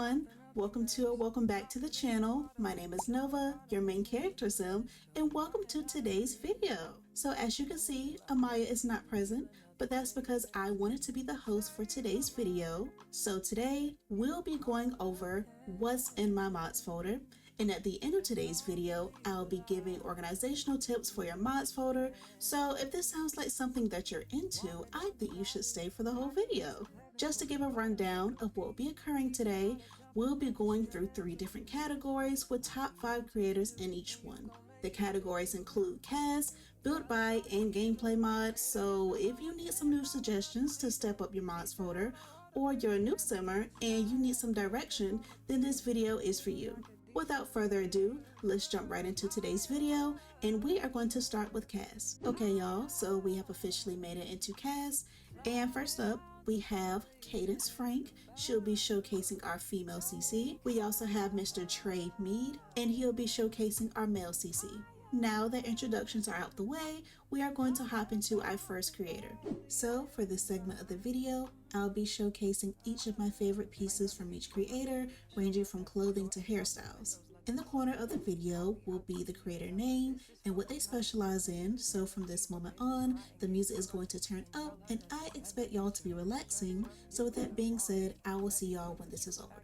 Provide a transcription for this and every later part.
everyone, welcome back to the channel. My name is Nova, your main character sim, and welcome to today's video. So as you can see, Amiyah is not present, but that's because I wanted to be the host for today's video. So today we'll be going over what's in my mods folder, and at the end of today's video I'll be giving organizational tips for your mods folder. So if this sounds like something that you're into, I think you should stay for the whole video. Just to give a rundown of what will be occurring today, we'll be going through 3 different categories with top 5 creators in each one. The categories include CAS, built by, and gameplay mods, so if you need some new suggestions to step up your mods folder, or you're a new simmer and you need some direction, then this video is for you. Without further ado, let's jump right into today's video, and we are going to start with CAS. Okay y'all, so we have officially made it into CAS, and first up, we have Cadence Frank. She'll be showcasing our female CC. We also have Mr. Trey Mead, and he'll be showcasing our male CC. Now that introductions are out the way, we are going to hop into our first creator. So for this segment of the video, I'll be showcasing each of my favorite pieces from each creator, ranging from clothing to hairstyles. In the corner of the video will be the creator name and what they specialize in, so from this moment on, the music is going to turn up and I expect y'all to be relaxing. So with that being said, I will see y'all when this is over.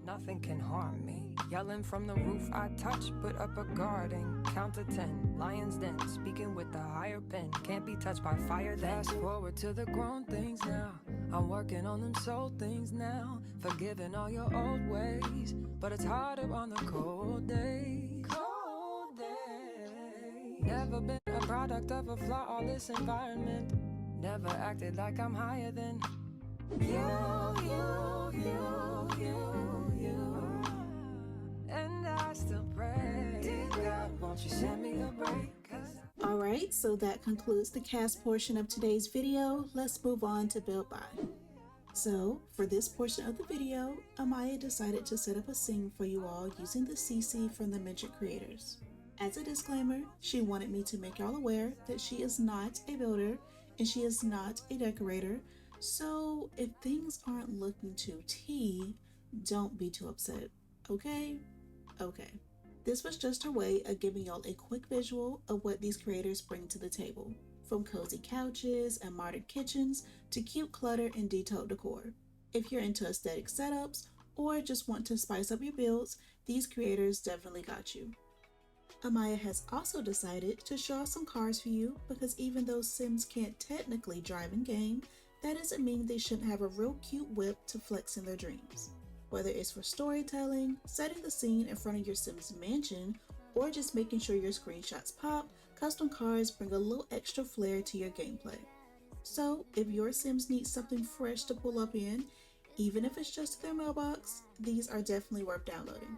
Nothing can harm me. Yelling from the roof I touch, put up a guarding. Count to 10, lion's den, speaking with the higher pen. Can't be touched by fire then. Fast forward to the grown things now. I'm working on them soul things now. Forgiving all your old ways, but it's harder on the cold days. Cold days. Never been a product of a flawless environment. Never acted like I'm higher than you. And I still pray, dear God, won't you send me a break? Alright, so that concludes the cast portion of today's video. Let's move on to build by. So for this portion of the video, Amiyah decided to set up a scene for you all using the CC from the mentioned creators. As a disclaimer, she wanted me to make y'all aware that she is not a builder and she is not a decorator, so if things aren't looking too tea, don't be too upset, okay? Okay. This was just her way of giving y'all a quick visual of what these creators bring to the table, from cozy couches and modern kitchens to cute clutter and detailed decor. If you're into aesthetic setups or just want to spice up your builds, these creators definitely got you. Amiyah has also decided to show off some cars for you, because even though Sims can't technically drive in game, that doesn't mean they shouldn't have a real cute whip to flex in their dreams. Whether it's for storytelling, setting the scene in front of your Sim's mansion, or just making sure your screenshots pop, custom cars bring a little extra flair to your gameplay. So if your Sims need something fresh to pull up in, even if it's just their mailbox, these are definitely worth downloading.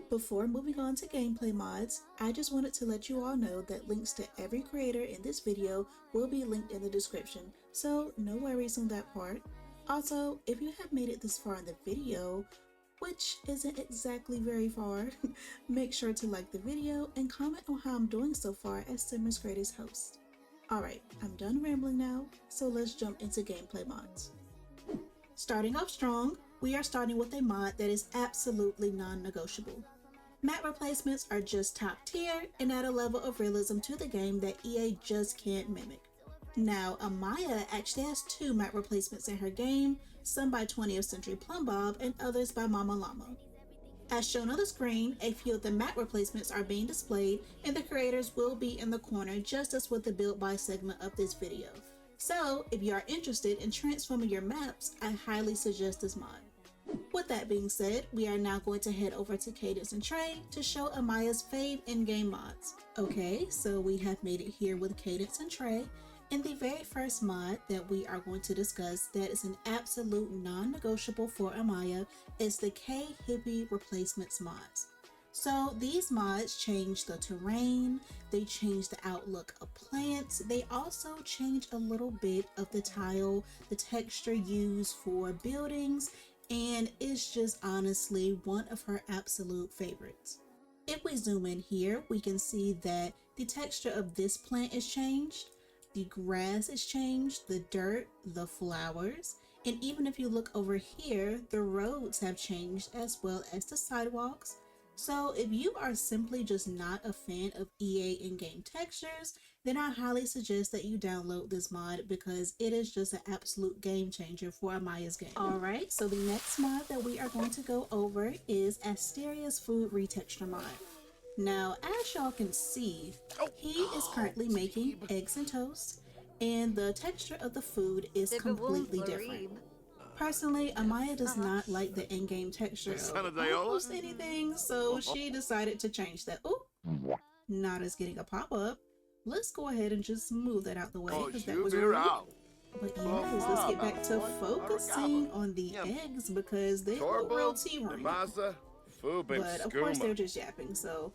Before moving on to gameplay mods, I just wanted to let you all know that links to every creator in this video will be linked in the description, so no worries on that part. Also, if you have made it this far in the video, which isn't exactly very far, make sure to like the video and comment on how I'm doing so far as Simmer's greatest host. Alright, I'm done rambling now, so let's jump into gameplay mods. Starting off strong, we are starting with a mod that is absolutely non-negotiable. Map replacements are just top tier and add a level of realism to the game that EA just can't mimic. Now, Amiyah actually has 2 map replacements in her game, some by 20th Century Plum Bob and others by Mama Llama. As shown on the screen, a few of the map replacements are being displayed and the creators will be in the corner just as with the build by segment of this video. So, if you are interested in transforming your maps, I highly suggest this mod. With that being said, we are now going to head over to Cadence and Trey to show Amiyah's fave in-game mods. Okay, so we have made it here with Cadence and Trey. And the very first mod that we are going to discuss that is an absolute non-negotiable for Amiyah is the K-Hippie Replacements mods. So these mods change the terrain, they change the outlook of plants, they also change a little bit of the tile, the texture used for buildings, and it's just honestly one of her absolute favorites. If we zoom in here, we can see that the texture of this plant is changed. The grass is changed, the dirt, the flowers, And even if you look over here, the roads have changed as well as the sidewalks. So if you are simply just not a fan of EA in-game textures, then I highly suggest that you download this mod because it is just an absolute game changer for Amiyah's game. Alright, so the next mod that we are going to go over is Asteria's food retexture mod. Now, as y'all can see, he is currently making eggs and toast, and the texture of the food is completely different. Personally, Amiyah does not like the in-game texture of almost anything, so she decided to change that. Oh, Nada's getting a pop-up. Let's go ahead and just move that out the way because that was rude. But yes, let's get back to focusing on the eggs because they look real tea running. But of course they're just yapping, so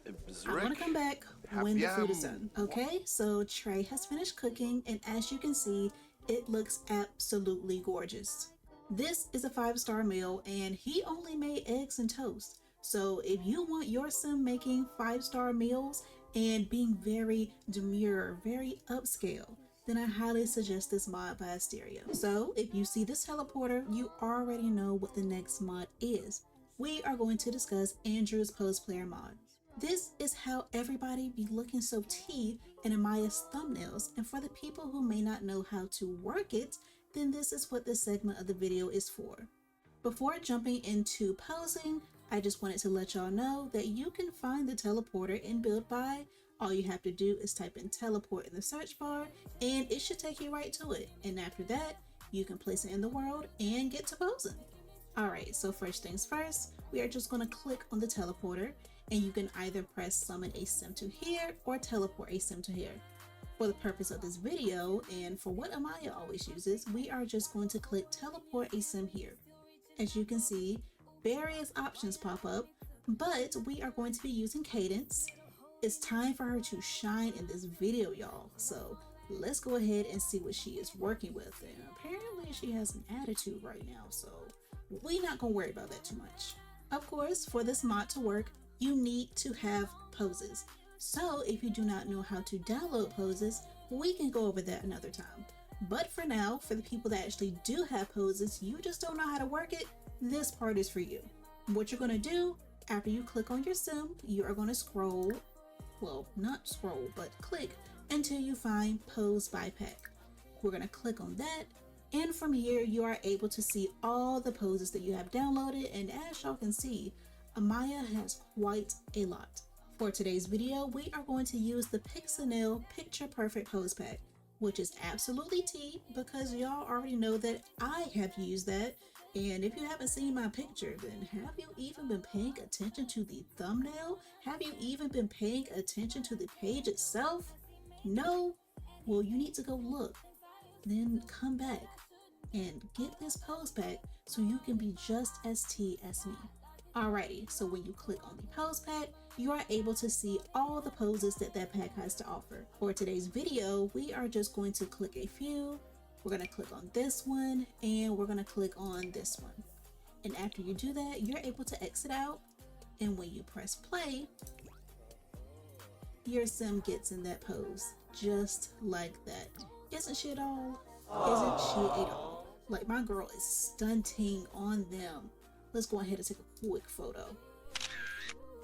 I'm gonna come back when the food is done. Okay, so Trey has finished cooking, and as you can see, it looks absolutely gorgeous. This is a 5-star meal, and he only made eggs and toast. So if you want your sim making 5-star meals and being very demure, very upscale, then I highly suggest this mod by Asteria. So if you see this teleporter, you already know what the next mod is. We are going to discuss Andrew's post player mod. This is how everybody be looking so tea in Amiyah's thumbnails, and for the people who may not know how to work it, then this is what this segment of the video is for. Before jumping into posing, I just wanted to let y'all know that you can find the teleporter in Build By. All you have to do is type in teleport in the search bar and it should take you right to it. And after that, you can place it in the world and get to posing. Alright, so first things first, we are just going to click on the teleporter and you can either press summon a sim to here or teleport a sim to here. For the purpose of this video and for what Amiyah always uses, we are just going to click teleport a sim here. As you can see, various options pop up, but we are going to be using Cadence. It's time for her to shine in this video, y'all. So let's go ahead and see what she is working with. And apparently she has an attitude right now, so we're not gonna worry about that too much. Of course, for this mod to work, you need to have poses. So if you do not know how to download poses, we can go over that another time. But for now, for the people that actually do have poses, you just don't know how to work it, this part is for you. What you're gonna do, after you click on your sim, you are gonna scroll, well, not scroll, but click until you find Pose by Pack. We're gonna click on that, and from here, you are able to see all the poses that you have downloaded, and as y'all can see, Amiyah has quite a lot. For today's video, we are going to use the Pixel Picture Perfect Pose Pack, which is absolutely tea because y'all already know that I have used that. And if you haven't seen my picture, then have you even been paying attention to the thumbnail? Have you even been paying attention to the page itself? No? Well, you need to go look. Then come back and get this pose pack so you can be just as tea as me. Alrighty, so when you click on the pose pack, you are able to see all the poses that pack has to offer. For today's video, we are just going to click a few. We're going to click on this one and we're going to click on this one. And after you do that, you're able to exit out. And when you press play, your sim gets in that pose just like that. Isn't she a doll? Isn't she a doll? Like, my girl is stunting on them. Let's go ahead and take a quick photo.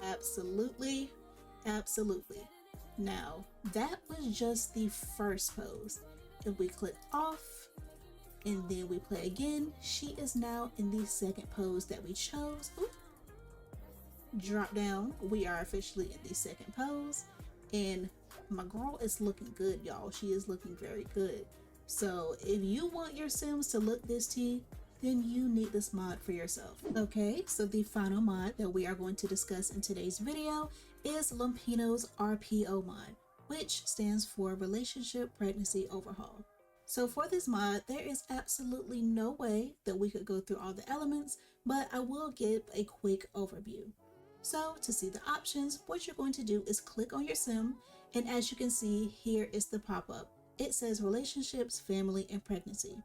Absolutely, absolutely. Now, that was just the first pose. If we click off and then we play again, she is now in the second pose that we chose. Oop. Drop down, we are officially in the second pose, and my girl is looking good, y'all. She is looking very good. So if you want your sims to look this tea, then you need this mod for yourself. Okay, so the final mod that we are going to discuss in today's video is Lumpino's RPO mod, which stands for Relationship Pregnancy Overhaul. So for this mod, there is absolutely no way that we could go through all the elements, but I will give a quick overview. So to see the options, what you're going to do is click on your sim, and as you can see, here is the pop-up. It says Relationships, Family, and Pregnancy.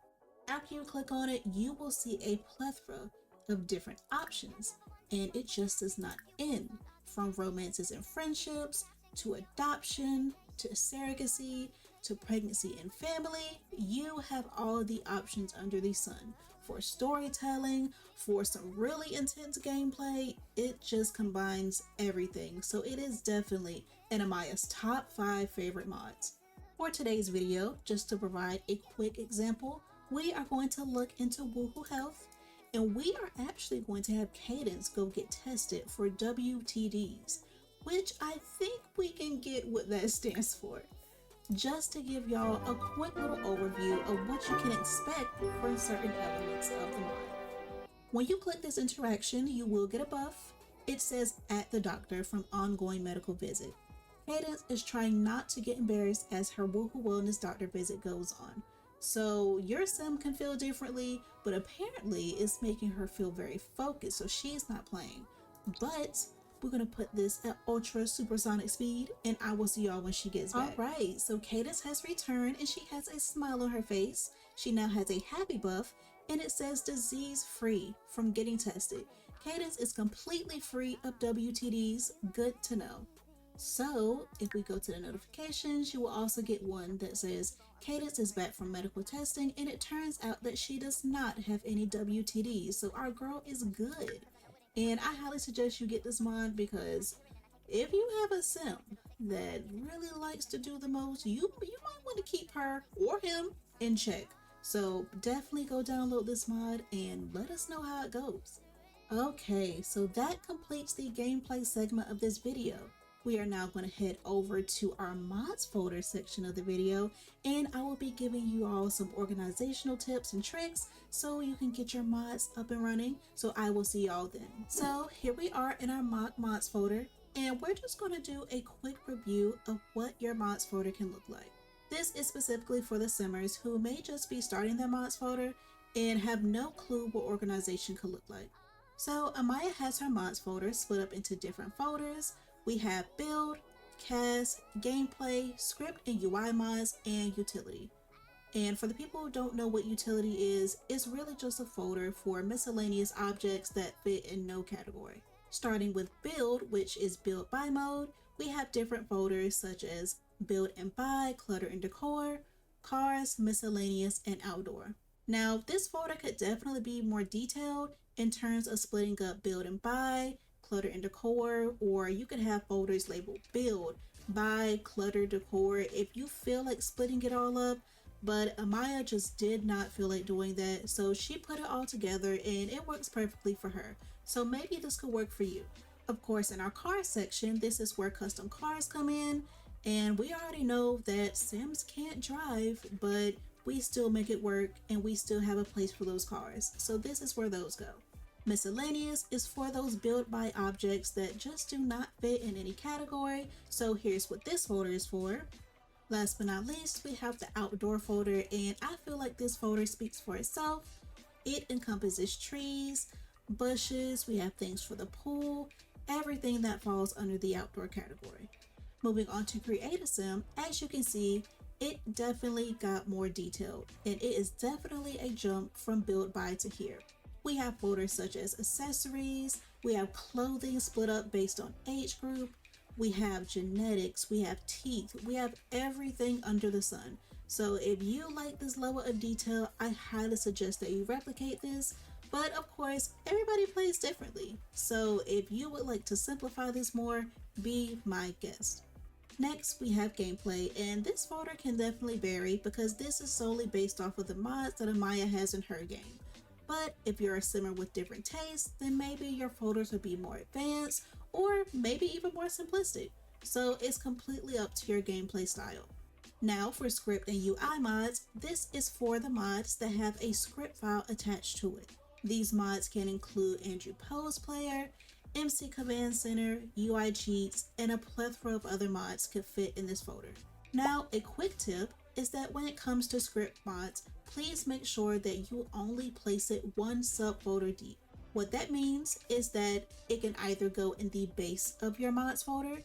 After you click on it, you will see a plethora of different options, and it just does not end. From romances and friendships, to adoption, to surrogacy, to pregnancy and family, you have all of the options under the sun. For storytelling, for some really intense gameplay, it just combines everything. So it is definitely in Amiyah's top 5 favorite mods. For today's video, just to provide a quick example, we are going to look into Woohoo Health, and we are actually going to have Cadence go get tested for WTDs, which I think we can get what that stands for. Just to give y'all a quick little overview of what you can expect for certain elements of the mod. When you click this interaction, you will get a buff. It says at the doctor from ongoing medical visit. Cadence is trying not to get embarrassed as her Woohoo Wellness doctor visit goes on. So your sim can feel differently, but apparently it's making her feel very focused, so she's not playing. But we're gonna put this at ultra supersonic speed, and I will see y'all when she gets back. Alright, so Cadence has returned and she has a smile on her face. She now has a happy buff, and it says disease free from getting tested. Cadence is completely free of WTDs, good to know. So if we go to the notifications, you will also get one that says Cadence is back from medical testing, and it turns out that she does not have any WTDs, so our girl is good. And I highly suggest you get this mod because if you have a sim that really likes to do the most, you might want to keep her or him in check. So definitely go download this mod and let us know how it goes. Okay, so that completes the gameplay segment of this video. We are now going to head over to our mods folder section of the video, and I will be giving you all some organizational tips and tricks so you can get your mods up and running. So I will see y'all then. So here we are in our mods folder, and we're just going to do a quick review of what your mods folder can look like. This is specifically for the simmers who may just be starting their mods folder and have no clue what organization could look like. So Amiyah has her mods folder split up into different folders. We have build, CAS, gameplay, script and UI mods, and utility. And for the people who don't know what utility is, it's really just a folder for miscellaneous objects that fit in no category. Starting with build, which is build by mode, we have different folders such as build and buy, clutter and decor, cars, miscellaneous, and outdoor. Now, this folder could definitely be more detailed in terms of splitting up build and buy, clutter and decor, or you could have folders labeled build, buy, clutter, decor if you feel like splitting it all up. But Amiyah just did not feel like doing that, so she put it all together and it works perfectly for her. So maybe this could work for you. Of course, in our car section, this is where custom cars come in, and we already know that Sims can't drive, but we still make it work and we still have a place for those cars. So this is where those go. Miscellaneous is for those built by objects that just do not fit in any category, so here's what this folder is for. Last but not least, we have the outdoor folder, and I feel like this folder speaks for itself. It encompasses trees, bushes, we have things for the pool, everything that falls under the outdoor category. Moving on to Create-A-Sim, as you can see, it definitely got more detailed, and it is definitely a jump from build by to here. We have folders such as accessories, we have clothing split up based on age group, we have genetics, we have teeth, we have everything under the sun. So if you like this level of detail, I highly suggest that you replicate this, but of course, everybody plays differently. So if you would like to simplify this more, be my guest. Next, we have gameplay, and this folder can definitely vary because this is solely based off of the mods that Amiyah has in her game. But if you're a simmer with different tastes, then maybe your folders would be more advanced or maybe even more simplistic. So it's completely up to your gameplay style. Now for script and UI mods, this is for the mods that have a script file attached to it. These mods can include Andrew Pose Player, MC Command Center, UI cheats, and a plethora of other mods could fit in this folder. Now a quick tip is that when it comes to script mods, please make sure that you only place it one subfolder deep. What that means is that it can either go in the base of your mods folder,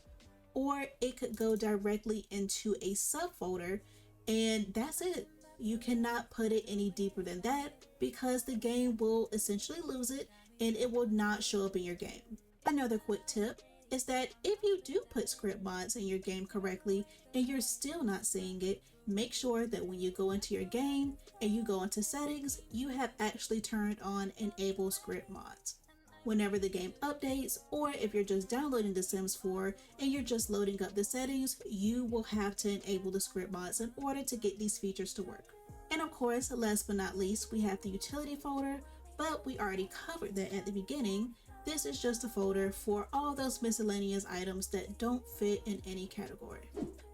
or it could go directly into a subfolder, and that's it. You cannot put it any deeper than that because the game will essentially lose it and it will not show up in your game. Another quick tip is that if you do put script mods in your game correctly and you're still not seeing it, make sure that when you go into your game and you go into settings, you have actually turned on enable script mods. Whenever the game updates, or if you're just downloading The Sims 4 and you're just loading up the settings, you will have to enable the script mods in order to get these features to work. And of course, last but not least, we have the utility folder, but we already covered that at the beginning. This is just a folder for all those miscellaneous items that don't fit in any category.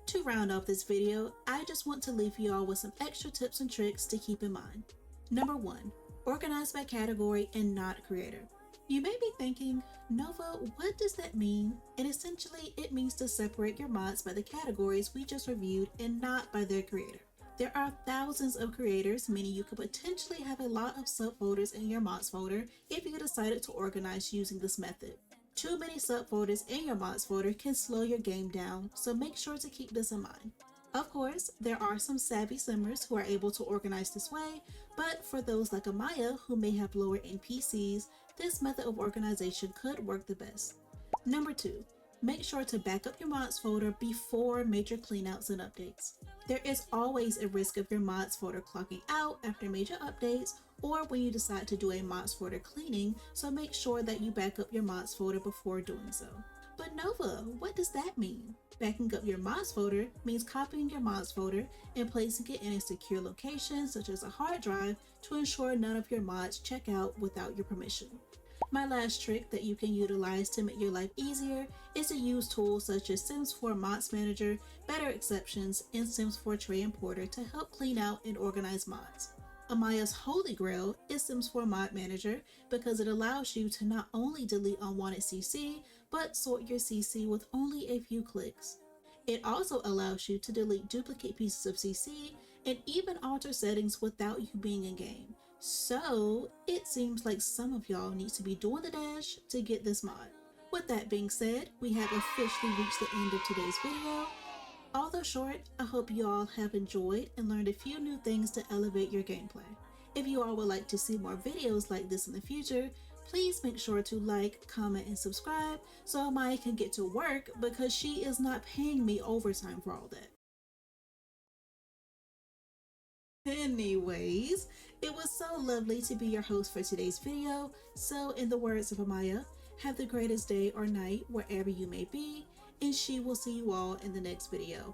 To round off this video, I just want to leave you all with some extra tips and tricks to keep in mind. Number 1, organize by category and not creator. You may be thinking, Nova, what does that mean? And essentially, it means to separate your mods by the categories we just reviewed and not by their creator. There are thousands of creators, meaning you could potentially have a lot of subfolders in your mods folder if you decided to organize using this method. Too many subfolders in your mods folder can slow your game down, so make sure to keep this in mind. Of course, there are some savvy simmers who are able to organize this way, but for those like Amiyah who may have lower end PCs, this method of organization could work the best. Number 2, make sure to back up your mods folder before major cleanouts and updates. There is always a risk of your mods folder clocking out after major updates or when you decide to do a mods folder cleaning, so make sure that you back up your mods folder before doing so. But Nova, what does that mean? Backing up your mods folder means copying your mods folder and placing it in a secure location such as a hard drive to ensure none of your mods check out without your permission. My last trick that you can utilize to make your life easier is to use tools such as Sims 4 Mods Manager, Better Exceptions, and Sims 4 Tray Importer to help clean out and organize mods. Amiyah's holy grail is Sims 4 Mod Manager because it allows you to not only delete unwanted CC, but sort your CC with only a few clicks. It also allows you to delete duplicate pieces of CC and even alter settings without you being in game. So it seems like some of y'all need to be doing the dash to get this mod. With that being said, we have officially reached the end of today's video. Although short, I hope you all have enjoyed and learned a few new things to elevate your gameplay. If you all would like to see more videos like this in the future, please make sure to like, comment, and subscribe so Amiyah can get to work because she is not paying me overtime for all that. Anyways, it was so lovely to be your host for today's video. So in the words of Amiyah, have the greatest day or night wherever you may be, and she will see you all in the next video.